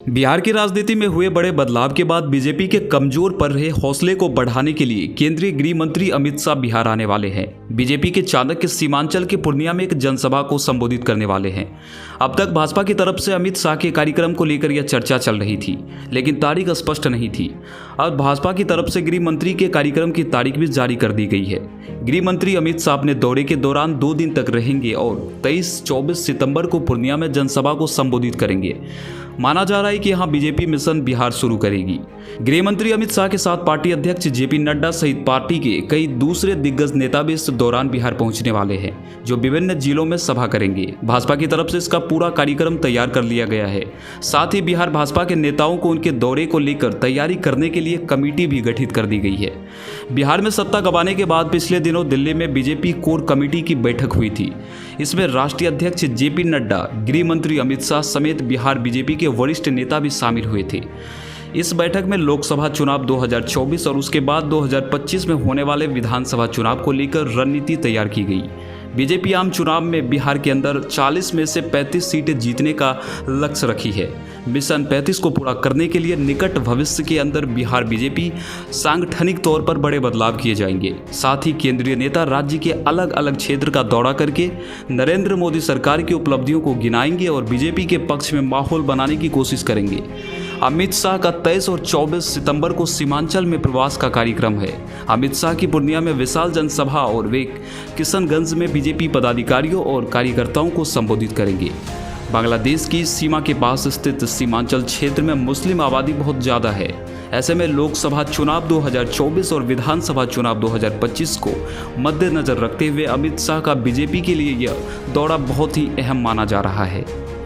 बिहार की राजनीति में हुए बड़े बदलाव के बाद बीजेपी के कमजोर पड़ रहे हौसले को बढ़ाने के लिए केंद्रीय गृह मंत्री अमित शाह बिहार आने वाले हैं। बीजेपी के चाणक्य सीमांचल के पूर्णिया में एक जनसभा को संबोधित करने वाले हैं। अब तक भाजपा की तरफ से अमित शाह के कार्यक्रम को लेकर यह चर्चा चल रही थी, लेकिन तारीख स्पष्ट नहीं थी। अब भाजपा की तरफ से गृह मंत्री के कार्यक्रम की तारीख भी जारी कर दी गई है। गृह मंत्री अमित शाह अपने दौरे के दौरान 2 दिन तक रहेंगे और 23-24 सितंबर को पूर्णिया में जनसभा को संबोधित करेंगे। माना जा रहा है कि यहां बीजेपी मिशन बिहार शुरू करेगी। गृह मंत्री अमित शाह के साथ पार्टी अध्यक्ष जेपी नड्डा सहित पार्टी के कई दूसरे दिग्गज नेता भी इस दौरान बिहार पहुंचने वाले हैं, जो विभिन्न जिलों में सभा करेंगे। भाजपा की तरफ से इसका पूरा कार्यक्रम तैयार कर लिया गया है। साथ ही बिहार भाजपा के नेताओं को उनके दौरे को लेकर तैयारी करने के लिए कमेटी भी गठित कर दी गई है। बिहार में सत्ता गंवाने के बाद पिछले दिनों दिल्ली में बीजेपी कोर कमेटी की बैठक हुई थी। इसमें राष्ट्रीय अध्यक्ष जेपी नड्डा, गृह मंत्री अमित शाह समेत बिहार बीजेपी के वरिष्ठ नेता भी शामिल हुए थे। इस बैठक में लोकसभा चुनाव 2024 और उसके बाद 2025 में होने वाले विधानसभा चुनाव को लेकर रणनीति तैयार की गई। बीजेपी आम चुनाव में बिहार के अंदर 40 में से 35 सीटें जीतने का लक्ष्य रखी है। मिशन 35 को पूरा करने के लिए निकट भविष्य के अंदर बिहार बीजेपी सांगठनिक तौर पर बड़े बदलाव किए जाएंगे। साथ ही केंद्रीय नेता राज्य के अलग अलग क्षेत्र का दौरा करके नरेंद्र मोदी सरकार की उपलब्धियों को गिनाएंगे और बीजेपी के पक्ष में माहौल बनाने की कोशिश करेंगे। अमित शाह का 23 और 24 सितंबर को सीमांचल में प्रवास का कार्यक्रम है। अमित शाह की पूर्णिया में विशाल जनसभा और वे किशनगंज में बीजेपी पदाधिकारियों और कार्यकर्ताओं को संबोधित करेंगे। बांग्लादेश की सीमा के पास स्थित सीमांचल क्षेत्र में मुस्लिम आबादी बहुत ज़्यादा है। ऐसे में लोकसभा चुनाव 2024 और विधानसभा चुनाव 2025 को मद्देनजर रखते हुए अमित शाह का बीजेपी के लिए यह दौरा बहुत ही अहम माना जा रहा है।